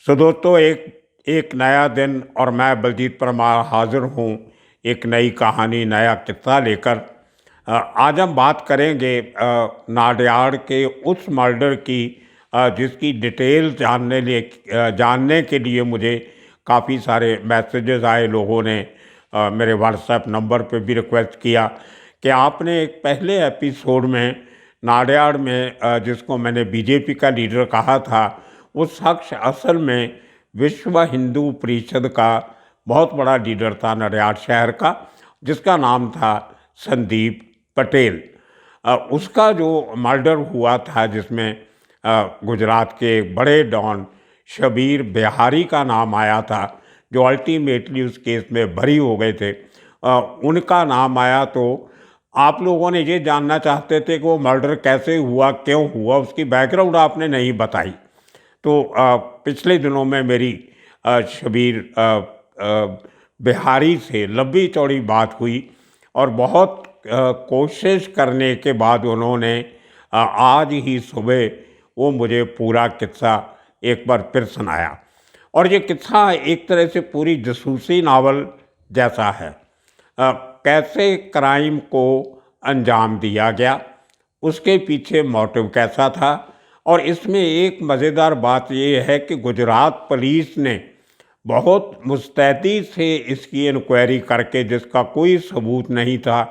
सो दोस्तों, एक एक नया दिन और मैं बलजीत परमार हाजिर हूँ एक नई कहानी, नया किस्सा लेकर। आज हम बात करेंगे नाडियाड के उस मर्डर की, जिसकी डिटेल जानने के लिए मुझे काफ़ी सारे मैसेजेस आए। लोगों ने मेरे व्हाट्सएप नंबर पे भी रिक्वेस्ट किया कि आपने एक पहले एपिसोड में नाडियाड में जिसको मैंने बीजेपी का लीडर कहा था, वो शख्स असल में विश्व हिंदू परिषद का बहुत बड़ा लीडर था नाडियाड शहर का, जिसका नाम था संदीप पटेल। उसका जो मर्डर हुआ था, जिसमें गुजरात के बड़े डॉन शबीर बिहारी का नाम आया था, जो अल्टीमेटली उस केस में बरी हो गए थे, उनका नाम आया। तो आप लोगों ने ये जानना चाहते थे कि वो मर्डर कैसे हुआ, क्यों हुआ, उसकी बैकग्राउंड आपने नहीं बताई। तो पिछले दिनों में मेरी शबीर बिहारी से लंबी चौड़ी बात हुई और बहुत कोशिश करने के बाद उन्होंने आज ही सुबह वो मुझे पूरा किस्सा एक बार फिर सुनाया। और ये किस्सा एक तरह से पूरी जासूसी नावल जैसा है। कैसे क्राइम को अंजाम दिया गया, उसके पीछे मोटिव कैसा था। और इसमें एक मज़ेदार बात ये है कि गुजरात पुलिस ने बहुत मुस्तैदी से इसकी इंक्वायरी करके, जिसका कोई सबूत नहीं था,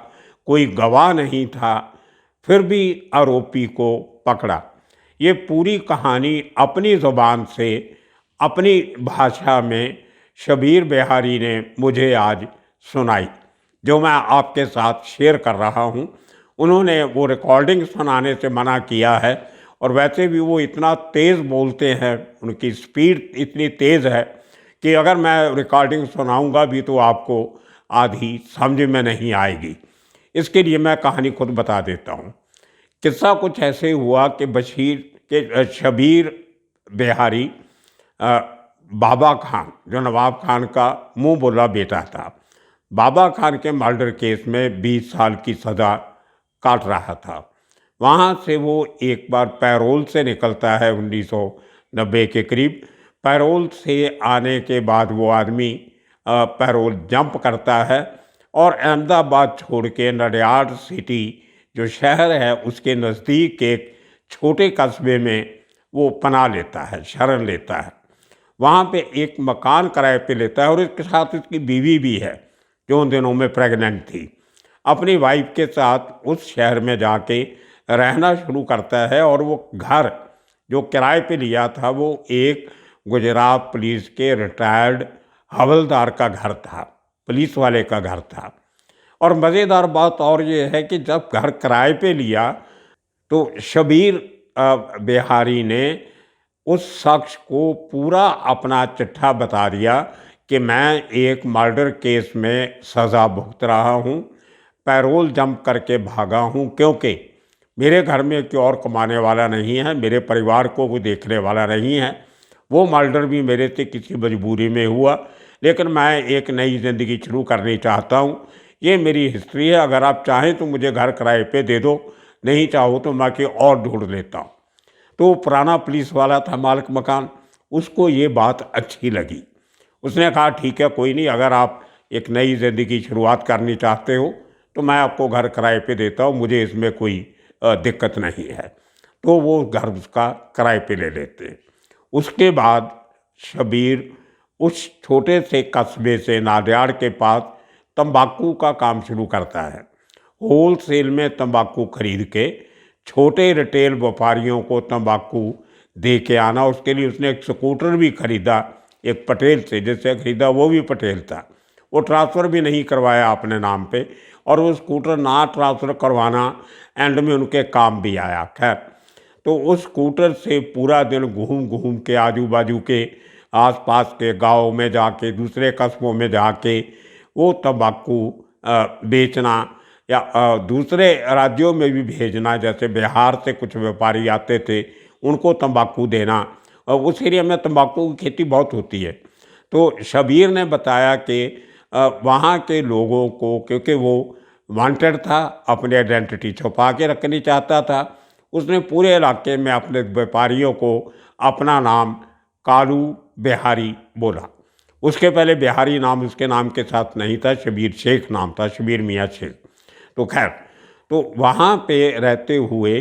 कोई गवाह नहीं था, फिर भी आरोपी को पकड़ा। ये पूरी कहानी अपनी ज़ुबान से, अपनी भाषा में शबीर बिहारी ने मुझे आज सुनाई, जो मैं आपके साथ शेयर कर रहा हूँ। उन्होंने वो रिकॉर्डिंग सुनाने से मना किया है, और वैसे भी वो इतना तेज़ बोलते हैं, उनकी स्पीड इतनी तेज़ है कि अगर मैं रिकॉर्डिंग सुनाऊंगा भी तो आपको आधी समझ में नहीं आएगी। इसके लिए मैं कहानी खुद बता देता हूँ। किस्सा कुछ ऐसे हुआ कि शबीर बिहारी, बाबा खान, जो नवाब खान का मुंह बोला बेटा था, बाबा खान के मर्डर केस में 20 साल की सज़ा काट रहा था। वहाँ से वो एक बार पैरोल से निकलता है 1990 के करीब। पैरोल से आने के बाद वो आदमी पैरोल जंप करता है और अहमदाबाद छोड़ के नाडियाड सिटी जो शहर है, उसके नज़दीक एक छोटे कस्बे में वो पनाह लेता है, शरण लेता है। वहाँ पे एक मकान किराए पे लेता है और इसके साथ उसकी बीवी भी है, जो उन दिनों में प्रेग्नेंट थी। अपनी वाइफ के साथ उस शहर में जाके रहना शुरू करता है। और वो घर जो किराए पे लिया था, वो एक गुजरात पुलिस के रिटायर्ड हवलदार का घर था, पुलिस वाले का घर था। और मज़ेदार बात और ये है कि जब घर किराए पे लिया तो शबीर बिहारी ने उस शख्स को पूरा अपना चिट्ठा बता दिया कि मैं एक मर्डर केस में सज़ा भुगत रहा हूँ, पैरोल जंप करके भागा हूँ, क्योंकि मेरे घर में कोई और कमाने वाला नहीं है, मेरे परिवार को कोई देखने वाला नहीं है। वो मर्डर भी मेरे से किसी मजबूरी में हुआ, लेकिन मैं एक नई ज़िंदगी शुरू करनी चाहता हूँ। ये मेरी हिस्ट्री है, अगर आप चाहें तो मुझे घर किराए पे दे दो, नहीं चाहो तो मैं कोई और ढूंढ लेता हूँ। तो पुराना पुलिस वाला था मालिक मकान, उसको ये बात अच्छी लगी। उसने कहा ठीक है, कोई नहीं, अगर आप एक नई ज़िंदगी की शुरुआत करनी चाहते हो तो मैं आपको घर किराए पे देता हूँ, मुझे इसमें कोई दिक्कत नहीं है। तो वो घर उसका किराए पे ले लेते हैं। उसके बाद शबीर उस छोटे से कस्बे से नाडियाड के पास तंबाकू का काम शुरू करता है। होल सेल में तंबाकू खरीद के छोटे रिटेल व्यापारियों को तंबाकू दे के आना। उसके लिए उसने एक स्कूटर भी खरीदा, एक पटेल से, जिससे खरीदा वो भी पटेल था। वो ट्रांसफ़र भी नहीं करवाया अपने नाम पे, और वो स्कूटर ना ट्रांसफ़र करवाना एंड में उनके काम भी आया। खैर, तो उस स्कूटर से पूरा दिन घूम घूम के आजू बाजू के आसपास के गांव में जाके, दूसरे कस्बों में जाके वो तंबाकू बेचना, या दूसरे राज्यों में भी भेजना। जैसे बिहार से कुछ व्यापारी आते थे, उनको तंबाकू देना। उस एरिया में तंबाकू की खेती बहुत होती है। तो शबीर ने बताया कि वहाँ के लोगों को, क्योंकि वो वांटेड था, अपनी आइडेंटिटी छुपा के रखनी चाहता था, उसने पूरे इलाके में अपने व्यापारियों को अपना नाम कालू बिहारी बोला। उसके पहले बिहारी नाम उसके नाम के साथ नहीं था, शबीर शेख नाम था, शबीर मियाँ शेख। तो खैर, तो वहाँ पे रहते हुए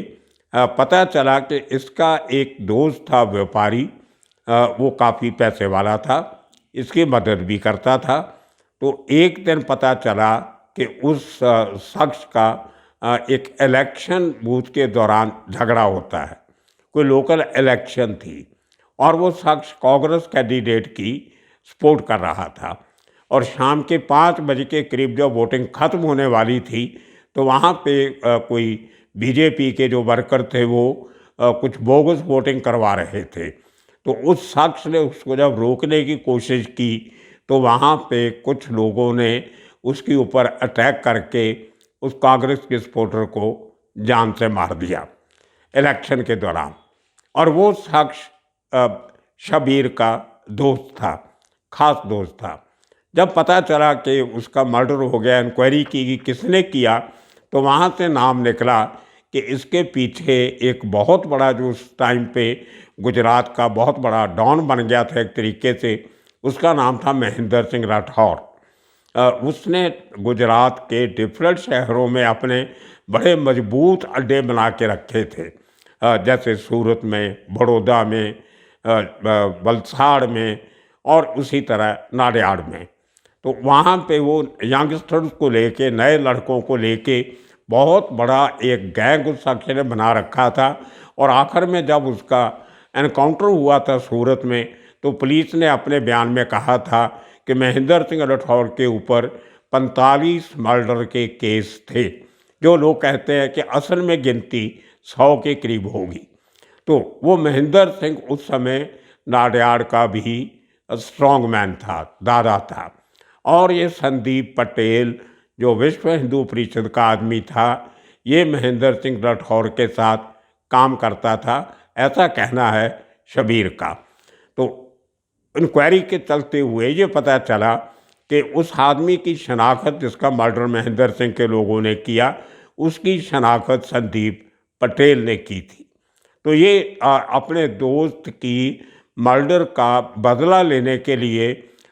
पता चला कि इसका एक दोस्त था व्यापारी, वो काफ़ी पैसे वाला था, इसकी मदद भी करता था। तो एक दिन पता चला कि उस शख्स का एक इलेक्शन बूथ के दौरान झगड़ा होता है, कोई लोकल इलेक्शन थी और वो शख्स कांग्रेस कैंडिडेट की सपोर्ट कर रहा था। और शाम के 5 बजे के करीब जब वोटिंग ख़त्म होने वाली थी, तो वहाँ पे कोई बीजेपी के जो वर्कर थे वो कुछ बोगस वोटिंग करवा रहे थे। तो उस शख्स ने उसको जब रोकने की कोशिश की, तो वहाँ पे कुछ लोगों ने उसके ऊपर अटैक करके उस कांग्रेस के सपोर्टर को जान से मार दिया इलेक्शन के दौरान। और वो शख्स शबीर का दोस्त था, खास दोस्त था। जब पता चला कि उसका मर्डर हो गया, इंक्वायरी की कि किसने किया, तो वहाँ से नाम निकला कि इसके पीछे एक बहुत बड़ा, जो उस टाइम पे गुजरात का बहुत बड़ा डॉन बन गया था एक तरीके से, उसका नाम था महेंद्र सिंह राठौर। उसने गुजरात के डिफरेंट शहरों में अपने बड़े मजबूत अड्डे बना के रखे थे, जैसे सूरत में, बड़ौदा में, वलसाड़ में और उसी तरह नाडियाड में। तो वहाँ पे वो यंगस्टर्स को लेके, नए लड़कों को लेके बहुत बड़ा एक गैंग उस शख्स ने बना रखा था। और आखिर में जब उसका एनकाउंटर हुआ था सूरत में, तो पुलिस ने अपने बयान में कहा था कि महेंद्र सिंह राठौर के ऊपर 45 मर्डर के केस थे, जो लोग कहते हैं कि असल में गिनती 100 के करीब होगी। तो वो महेंद्र सिंह उस समय नाडियाड का भी स्ट्रॉन्ग मैन था, दादा था। और ये संदीप पटेल जो विश्व हिंदू परिषद का आदमी था, ये महेंद्र सिंह राठौर के साथ काम करता था, ऐसा कहना है शबीर का। तो इंक्वायरी के चलते हुए ये पता चला कि उस आदमी की शनाख्त, जिसका मर्डर महेंद्र सिंह के लोगों ने किया, उसकी शनाख्त संदीप पटेल ने की थी। तो ये अपने दोस्त की मर्डर का बदला लेने के लिए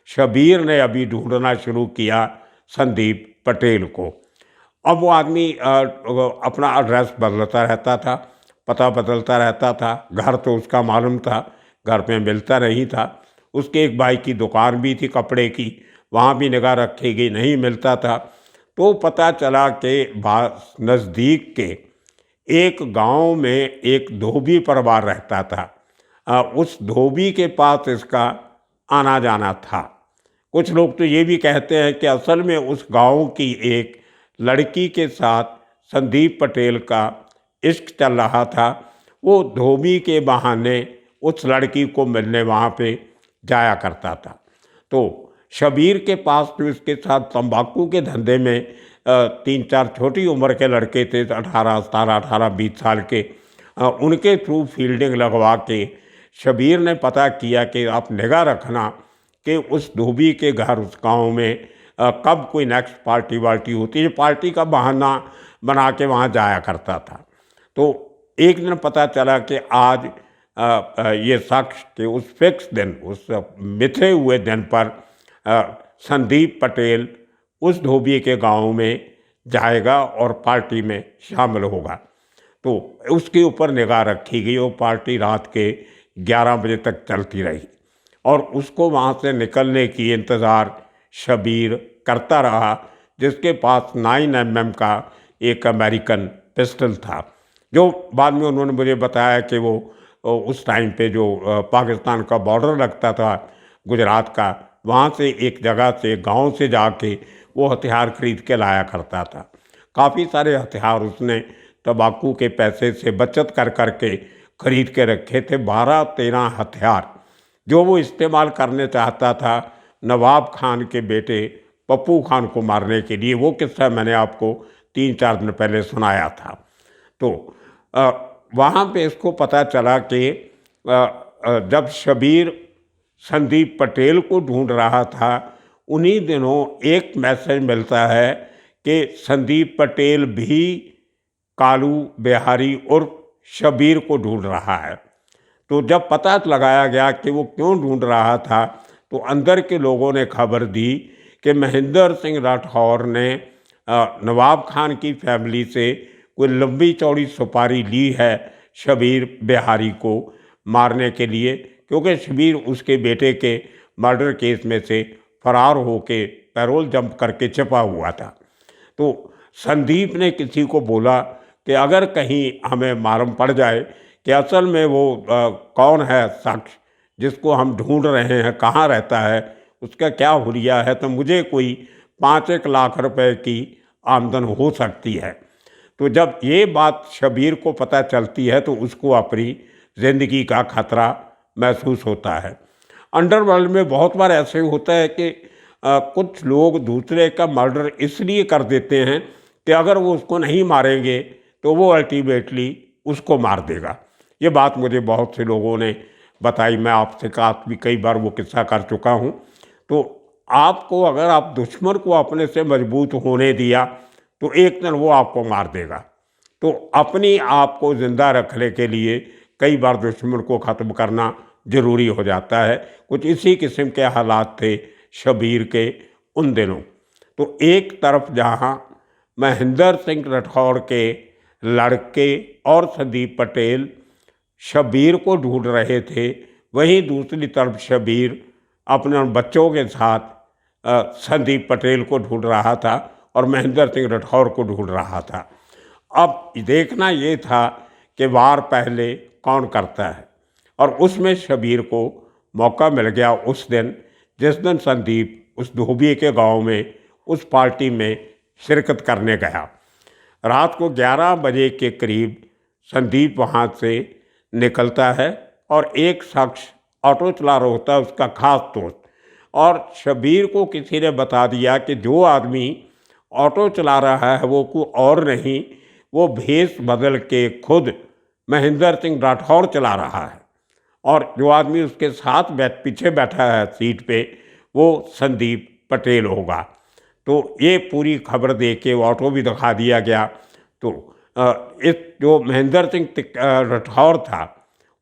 शबीर ने अभी ढूंढना शुरू किया संदीप पटेल को। अब वो आदमी अपना एड्रेस बदलता रहता था, पता बदलता रहता था। घर तो उसका मालूम था, घर पे मिलता नहीं था। उसके एक भाई की दुकान भी थी कपड़े की, वहाँ भी निगाह रखी गई, नहीं मिलता था। तो पता चला कि नज़दीक के एक गांव में एक धोबी परिवार रहता था। उस धोबी के पास इसका आना जाना था। कुछ लोग तो ये भी कहते हैं कि असल में उस गांव की एक लड़की के साथ संदीप पटेल का इश्क चल रहा था। वो धोबी के बहाने उस लड़की को मिलने वहाँ पे जाया करता था। तो शबीर के पास तो इसके साथ तंबाकू के धंधे में 3-4 छोटी उम्र के लड़के थे, 18-20 साल के। उनके थ्रू फील्डिंग लगवा के शबीर ने पता किया कि आप निगाह रखना कि उस धोबी के घर, उस गांव में कब कोई नेक्स्ट पार्टी वार्टी होती है। पार्टी का बहाना बना के वहाँ जाया करता था। तो एक दिन पता चला कि आज ये शख्स के उस फिक्स दिन, उस मिथे हुए दिन पर संदीप पटेल उस धोबी के गांव में जाएगा और पार्टी में शामिल होगा। तो उसके ऊपर निगाह रखी गई। वो पार्टी रात के 11 बजे तक चलती रही और उसको वहाँ से निकलने की इंतज़ार शबीर करता रहा, जिसके पास 9mm का एक अमेरिकन पिस्टल था, जो बाद में उन्होंने मुझे बताया कि वो उस टाइम पे जो पाकिस्तान का बॉर्डर लगता था गुजरात का, वहाँ से एक जगह से, गांव से जाके वो हथियार खरीद के लाया करता था। काफ़ी सारे हथियार उसने तंबाकू के पैसे से बचत कर कर के खरीद के रखे थे। 12-13 हथियार जो वो इस्तेमाल करने चाहता था नवाब खान के बेटे पप्पू खान को मारने के लिए। वो किस्सा मैंने आपको 3-4 दिन पहले सुनाया था। तो वहाँ पे इसको पता चला कि जब शबीर संदीप पटेल को ढूंढ रहा था, उन्हीं दिनों एक मैसेज मिलता है कि संदीप पटेल भी कालू बिहारी उर्फ शबीर को ढूंढ रहा है। तो जब पता लगाया गया कि वो क्यों ढूंढ रहा था, तो अंदर के लोगों ने खबर दी कि महेंद्र सिंह राठौर ने नवाब खान की फैमिली से कोई लंबी चौड़ी सुपारी ली है शबीर बिहारी को मारने के लिए, क्योंकि शबीर उसके बेटे के मर्डर केस में से फरार होके पैरोल जंप करके छिपा हुआ था। तो संदीप ने किसी को बोला कि अगर कहीं हमें मालूम पड़ जाए कि असल में वो कौन है शख्स जिसको हम ढूंढ रहे हैं, कहाँ रहता है, उसका क्या हुलिया है, तो मुझे कोई 5-1 लाख रुपए की आमदन हो सकती है। तो जब ये बात शबीर को पता चलती है तो उसको अपनी ज़िंदगी का खतरा महसूस होता है। अंडरवर्ल्ड में बहुत बार ऐसे होता है कि कुछ लोग दूसरे का मर्डर इसलिए कर देते हैं कि अगर वो उसको नहीं मारेंगे तो वो अल्टीमेटली उसको मार देगा। ये बात मुझे बहुत से लोगों ने बताई, मैं आपसे कहा भी कई बार वो किस्सा कर चुका हूँ। तो आपको अगर आप दुश्मन को अपने से मजबूत होने दिया तो एक दिन वो आपको मार देगा। तो अपनी आप को ज़िंदा रखने के लिए कई बार दुश्मन को ख़त्म करना ज़रूरी हो जाता है। कुछ इसी किस्म के हालात थे शबीर के उन दिनों। तो एक तरफ जहाँ महेंद्र सिंह राठौर के लड़के और संदीप पटेल शबीर को ढूंढ रहे थे, वहीं दूसरी तरफ शबीर अपने बच्चों के साथ संदीप पटेल को ढूंढ रहा था और महेंद्र सिंह राठौर को ढूंढ रहा था। अब देखना ये था कि वार पहले कौन करता है, और उसमें शबीर को मौका मिल गया उस दिन जिस दिन संदीप उस धोबी के गांव में उस पार्टी में शिरकत करने गया। रात को 11 बजे के करीब संदीप वहाँ से निकलता है और एक शख्स ऑटो चला रहा होता है, उसका खास दोस्त, और शबीर को किसी ने बता दिया कि जो आदमी ऑटो चला रहा है वो कोई और नहीं, वो भेष बदल के खुद महेंद्र सिंह राठौर चला रहा है, और जो आदमी उसके साथ पीछे बैठा है सीट पे वो संदीप पटेल होगा। तो ये पूरी खबर दे के ऑटो भी दिखा दिया गया। तो इस जो महेंद्र सिंह राठौर था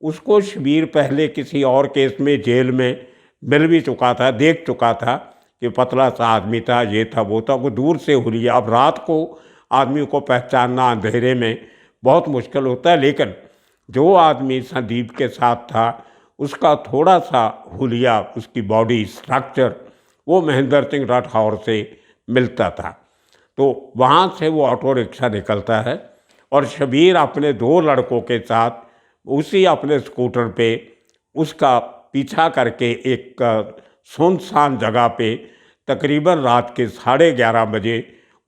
उसको शबीर पहले किसी और केस में जेल में मिल भी चुका था, देख चुका था कि पतला सा आदमी था, ये था वो था, वो दूर से हुलिया। अब रात को आदमी को पहचानना अंधेरे में बहुत मुश्किल होता है, लेकिन जो आदमी संदीप के साथ था उसका थोड़ा सा हुलिया, उसकी बॉडी स्ट्रक्चर वो महेंद्र सिंह राठौर से मिलता था। तो वहाँ से वो ऑटो रिक्शा निकलता है और शबीर अपने 2 लड़कों के साथ उसी अपने स्कूटर पे उसका पीछा करके एक सुनसान जगह पे तकरीबन रात के 11:30 बजे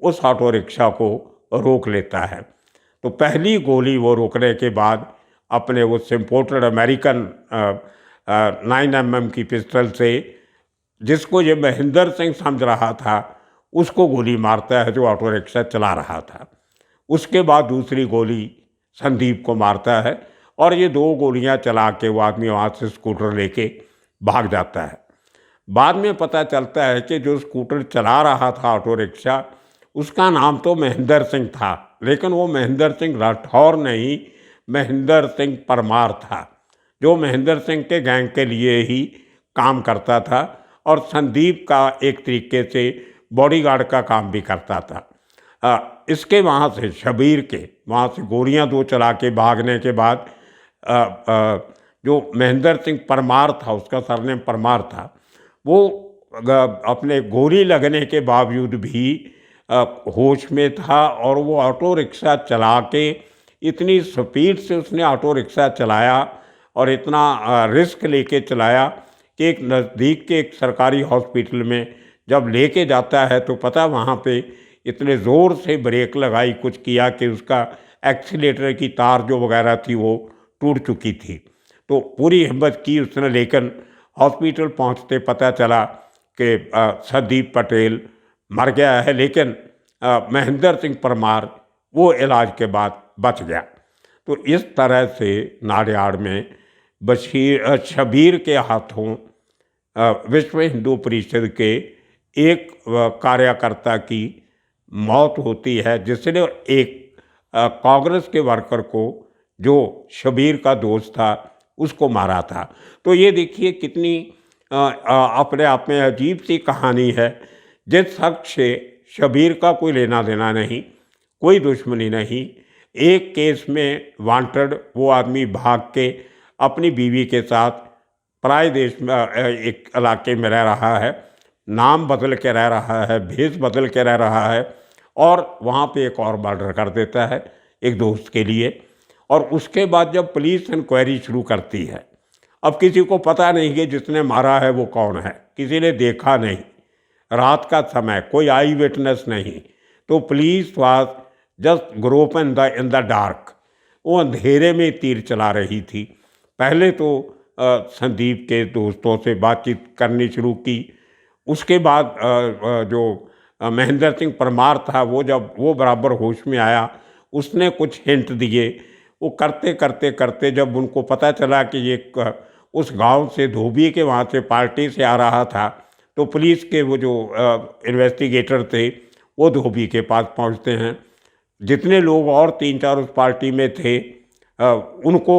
उस ऑटो रिक्शा को रोक लेता है। तो पहली गोली वो रोकने के बाद अपने उस इम्पोर्टेड अमेरिकन 9mm की पिस्टल से, जिसको ये महेंद्र सिंह समझ रहा था, उसको गोली मारता है जो ऑटो रिक्शा चला रहा था। उसके बाद दूसरी गोली संदीप को मारता है और ये 2 गोलियां चला के वो आदमी वहाँ से स्कूटर लेके भाग जाता है। बाद में पता चलता है कि जो स्कूटर चला रहा था ऑटो रिक्शा, उसका नाम तो महेंद्र सिंह था, लेकिन वो महेंद्र सिंह राठौर नहीं, महेंद्र सिंह परमार था, जो महेंद्र सिंह के गैंग के लिए ही काम करता था और संदीप का एक तरीके से बॉडीगार्ड का काम भी करता था। इसके वहाँ से शबीर के वहाँ से गोलियाँ 2 चला के भागने के बाद जो महेंद्र सिंह परमार था, उसका सरनेम परमार था, वो अपने गोली लगने के बावजूद भी होश में था और वो ऑटो रिक्शा चला के इतनी स्पीड से उसने ऑटो रिक्शा चलाया और इतना रिस्क लेके चलाया कि एक नज़दीक के एक सरकारी हॉस्पिटल में जब लेके जाता है तो पता वहाँ पे इतने ज़ोर से ब्रेक लगाई, कुछ किया कि उसका एक्सीलेटर की तार जो वगैरह थी वो टूट चुकी थी। तो पूरी हिम्मत की उसने, लेकिन हॉस्पिटल पहुँचते पता चला कि संदीप पटेल मर गया है, लेकिन महेंद्र सिंह परमार वो इलाज के बाद बच गया। तो इस तरह से नाडियाड में शबीर के हाथों विश्व हिंदू परिषद के एक कार्यकर्ता की मौत होती है, जिसने एक कांग्रेस के वर्कर को, जो शबीर का दोस्त था, उसको मारा था। तो ये देखिए कितनी अपने आप में अजीब सी कहानी है। जिस शख्स से शबीर का कोई लेना देना नहीं, कोई दुश्मनी नहीं, एक केस में वांटेड वो आदमी भाग के अपनी बीवी के साथ पराए देश में एक इलाके में रह रहा है, नाम बदल के रह रहा है, भेष बदल के रह रहा है, और वहाँ पे एक और मर्डर कर देता है एक दोस्त के लिए। और उसके बाद जब पुलिस इंक्वायरी शुरू करती है, अब किसी को पता नहीं कि जिसने मारा है वो कौन है, किसी ने देखा नहीं, रात का समय, कोई आई विटनेस नहीं, तो police was just grope in the dark, वो अंधेरे में तीर चला रही थी। पहले तो संदीप के दोस्तों से बातचीत करनी शुरू की, उसके बाद जो महेंद्र सिंह परमार था वो जब वो बराबर होश में आया, उसने कुछ हिंट दिए। वो करते करते करते जब उनको पता चला कि ये उस गांव से धोबी के वहाँ से पार्टी से आ रहा था, तो पुलिस के वो जो इन्वेस्टिगेटर थे वो धोबी के पास पहुँचते हैं। जितने लोग और 3-4 उस पार्टी में थे उनको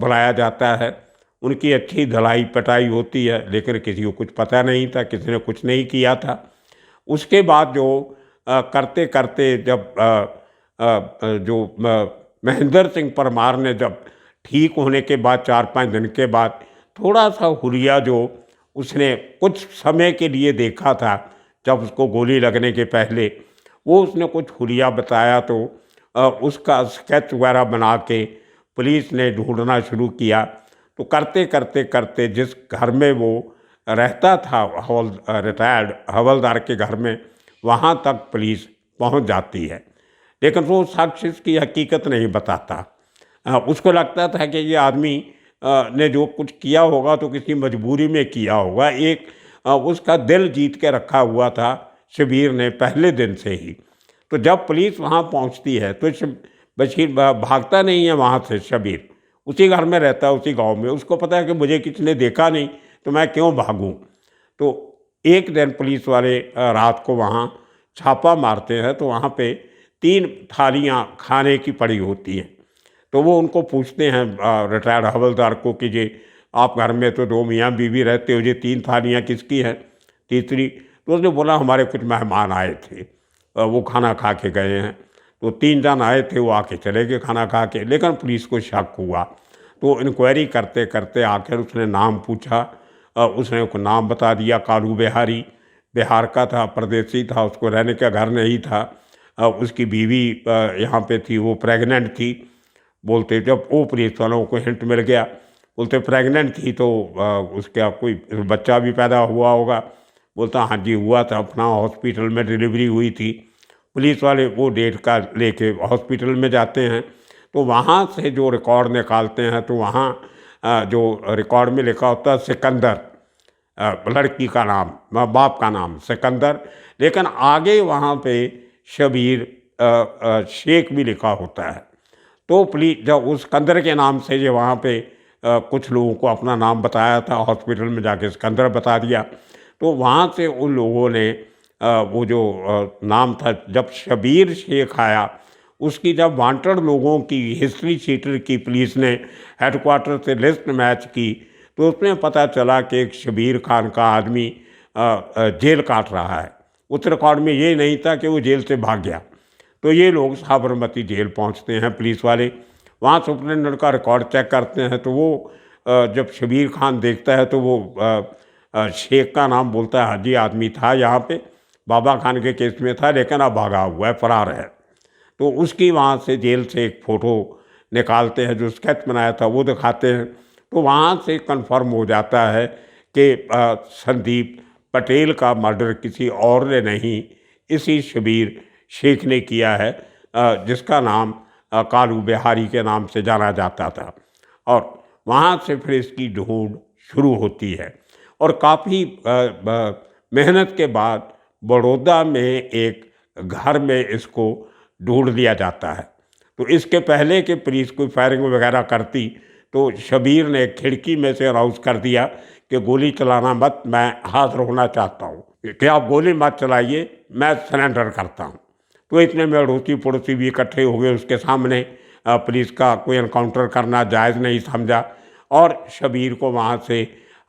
बुलाया जाता है, उनकी अच्छी धलाई पटाई होती है, लेकिन किसी को कुछ पता नहीं था, किसी ने कुछ नहीं किया था। उसके बाद जो करते करते जब जो महेंद्र सिंह परमार ने जब ठीक होने के बाद 4-5 दिन के बाद थोड़ा सा हुलिया जो उसने कुछ समय के लिए देखा था, जब उसको गोली लगने के पहले वो उसने कुछ हुलिया बताया, तो उसका स्केच वगैरह बना के पुलिस ने ढूंढना शुरू किया। तो करते करते करते जिस घर में वो रहता था, रिटायर्ड हवलदार के घर में, वहाँ तक पुलिस पहुँच जाती है, लेकिन वो शख्स इसकी हकीकत नहीं बताता। उसको लगता था कि ये आदमी ने जो कुछ किया होगा तो किसी मजबूरी में किया होगा। एक उसका दिल जीत के रखा हुआ था शबीर ने पहले दिन से ही। तो जब पुलिस वहाँ पहुँचती है तो बशीर भागता नहीं है वहाँ से। शबीर उसी घर में रहता है, उसी गांव में। उसको पता है कि मुझे किसी ने देखा नहीं तो मैं क्यों भागूं। तो एक दिन पुलिस वाले रात को वहाँ छापा मारते हैं, तो वहाँ पे 3 थालियाँ खाने की पड़ी होती हैं। तो वो उनको पूछते हैं रिटायर्ड हवलदार को कि जी आप घर में तो 2 मियाँ बीवी रहते हो, ये 3 थालियाँ किसकी हैं, तीसरी? तो उसने बोला हमारे कुछ मेहमान आए थे, वो खाना खा के गए हैं। तो 3 जन आए थे, वो आके चले गए खाना खा के। लेकिन पुलिस को शक हुआ, तो इंक्वायरी करते करते आखिर उसने नाम पूछा। उसने को नाम बता दिया, कालू बिहारी, बिहार का था, परदेसी था, उसको रहने का घर नहीं था। उसकी बीवी यहाँ पे थी, वो प्रेग्नेंट थी। बोलते जब वो पुलिस वालों को हिंट मिल गया, बोलते प्रेग्नेंट थी तो उसका कोई बच्चा भी पैदा हुआ होगा। बोलता हाँ जी हुआ था, अपना हॉस्पिटल में डिलीवरी हुई थी। पुलिस वाले वो डेट का लेके हॉस्पिटल में जाते हैं, तो वहाँ से जो रिकॉर्ड निकालते हैं, तो वहाँ जो रिकॉर्ड में लिखा होता है सिकंदर, लड़की का नाम, बाप का नाम सिकंदर, लेकिन आगे वहाँ पे शबीर शेख भी लिखा होता है। तो पुलिस जब उस सिकंदर के नाम से ये वहाँ पे कुछ लोगों को अपना नाम बताया था, हॉस्पिटल में जाके सिकंदर बता दिया। तो वहाँ से उन लोगों ने वो जो नाम था, जब शबीर शेख आया, उसकी जब वांटेड लोगों की हिस्ट्री शीटर की पुलिस ने हेडक्वार्टर से लिस्ट मैच की, तो उसमें पता चला कि एक शबीर खान का आदमी जेल काट रहा है। उस रिकॉर्ड में ये नहीं था कि वो जेल से भाग गया। तो ये लोग साबरमती जेल पहुंचते हैं पुलिस वाले, वहाँ सुप्रिटेंडेंट का रिकॉर्ड चेक करते हैं। तो वो जब शबीर खान देखता है तो वो शेख का नाम बोलता है, हाजी आदमी था यहाँ पे, बाबा खान के केस में था, लेकिन अब भागा हुआ है, फरार है। तो उसकी वहाँ से जेल से एक फ़ोटो निकालते हैं, जो स्केच बनाया था वो दिखाते हैं। तो वहाँ से कंफर्म हो जाता है कि संदीप पटेल का मर्डर किसी और ने नहीं, इसी शबीर शेख ने किया है, जिसका नाम कालू बिहारी के नाम से जाना जाता था। और वहाँ से फिर इसकी ढूंढ शुरू होती है, और काफ़ी मेहनत के बाद बड़ौदा में एक घर में इसको ढूंढ लिया जाता है। तो इसके पहले कि पुलिस कोई फायरिंग वगैरह करती, तो शबीर ने खिड़की में से अनाउंस कर दिया कि गोली चलाना मत, मैं हाथ रोकना चाहता हूँ, कि आप गोली मत चलाइए, मैं सरेंडर करता हूँ। तो इतने में अड़ोसी पड़ोसी भी इकट्ठे हो गए उसके सामने। पुलिस का कोई एनकाउंटर करना जायज़ नहीं समझा, और शबीर को वहाँ से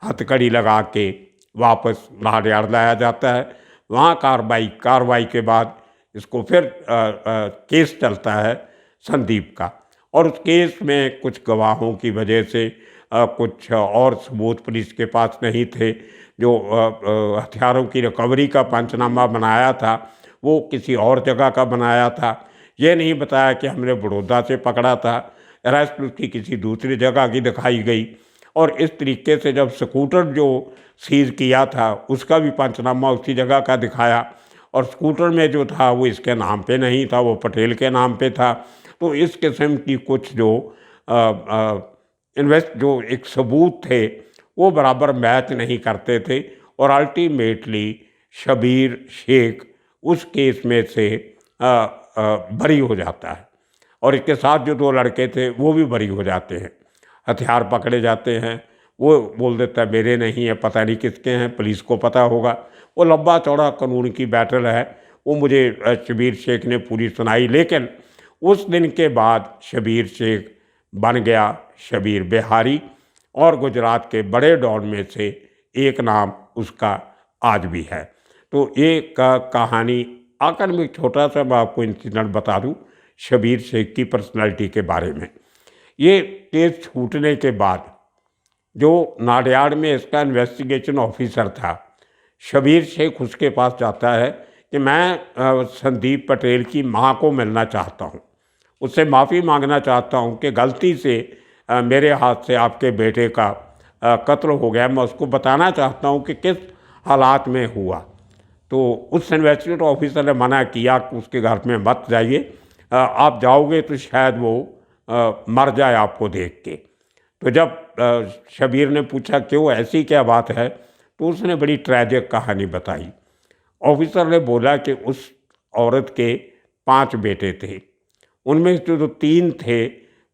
हथकड़ी लगा के वापस लाहौर लाया जाता है। वहाँ कार्रवाई के बाद इसको फिर केस चलता है संदीप का, और उस केस में कुछ गवाहों की वजह से कुछ और सबूत पुलिस के पास नहीं थे। जो हथियारों की रिकवरी का पंचनामा बनाया था वो किसी और जगह का बनाया था। ये नहीं बताया कि हमने बड़ौदा से पकड़ा था, अरेस्ट उसकी किसी दूसरी जगह की दिखाई गई। और इस तरीके से जब स्कूटर जो सीज़ किया था उसका भी पंचनामा उसी जगह का दिखाया, और स्कूटर में जो था वो इसके नाम पे नहीं था, वो पटेल के नाम पे था। तो इस किस्म की कुछ जो जो एक सबूत थे वो बराबर मैच नहीं करते थे, और अल्टीमेटली शबीर शेख उस केस में से बरी हो जाता है, और इसके साथ जो दो लड़के थे वो भी बरी हो जाते हैं। हथियार पकड़े जाते हैं, वो बोल देता है मेरे नहीं है, पता नहीं किसके हैं, पुलिस को पता होगा। वो लंबा चौड़ा कानून की बैटल है, वो मुझे शबीर शेख ने पूरी सुनाई। लेकिन उस दिन के बाद शबीर शेख बन गया शबीर बिहारी, और गुजरात के बड़े डॉन में से एक नाम उसका आज भी है। तो ये कहानी आकर में छोटा सा मैं आपको इंसिडेंट बता दूं शबीर शेख की पर्सनालिटी के बारे में। ये केस छूटने के बाद जो नाडियाड में इसका इन्वेस्टिगेशन ऑफिसर था, शबीर शेख उसके पास जाता है कि मैं संदीप पटेल की मां को मिलना चाहता हूं, उससे माफ़ी मांगना चाहता हूं कि गलती से मेरे हाथ से आपके बेटे का कत्ल हो गया, मैं उसको बताना चाहता हूं कि किस हालात में हुआ। तो उस इन्वेस्टिगेटिव ऑफिसर ने मना किया कि उसके घर में मत जाइए, आप जाओगे तो शायद वो मर जाए आपको देख के। तो जब शबीर ने पूछा क्यों, ऐसी क्या बात है, तो उसने बड़ी ट्रैजिक कहानी बताई। ऑफिसर ने बोला कि उस औरत के 5 बेटे थे, उनमें से जो 3 थे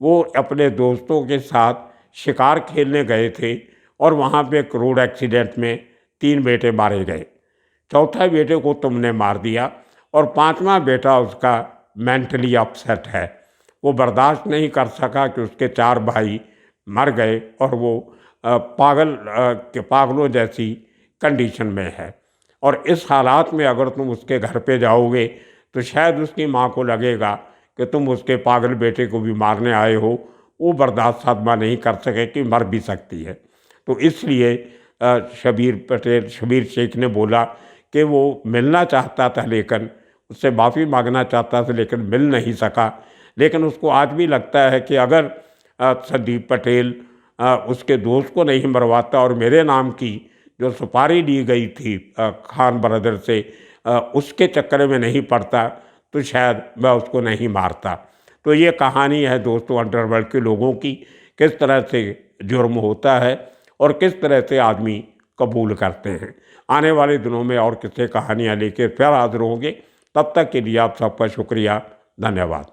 वो अपने दोस्तों के साथ शिकार खेलने गए थे, और वहाँ पे एक रोड एक्सीडेंट में 3 बेटे मारे गए। चौथा बेटे को तुमने मार दिया, और 5वां बेटा उसका मेंटली अपसेट है, वो बर्दाश्त नहीं कर सका कि उसके 4 भाई मर गए, और वो पागलों जैसी कंडीशन में है। और इस हालात में अगर तुम उसके घर पे जाओगे तो शायद उसकी माँ को लगेगा कि तुम उसके पागल बेटे को भी मारने आए हो, वो बर्दाश्त साधमा नहीं कर सके कि मर भी सकती है। तो इसलिए शबीर शेख ने बोला कि वो मिलना चाहता था, लेकिन उससे माफ़ी मांगना चाहता था, लेकिन मिल नहीं सका। लेकिन उसको आज भी लगता है कि अगर संदीप पटेल उसके दोस्त को नहीं मरवाता और मेरे नाम की जो सुपारी दी गई थी खान ब्रदर से उसके चक्कर में नहीं पड़ता, तो शायद मैं उसको नहीं मारता। तो ये कहानी है दोस्तों अंडरवर्ल्ड के लोगों की, किस तरह से जुर्म होता है और किस तरह से आदमी कबूल करते हैं। आने वाले दिनों में और किस्से कहानियाँ लेकर फिर हाजिर होंगे। तब तक के लिए आप सबका शुक्रिया, धन्यवाद।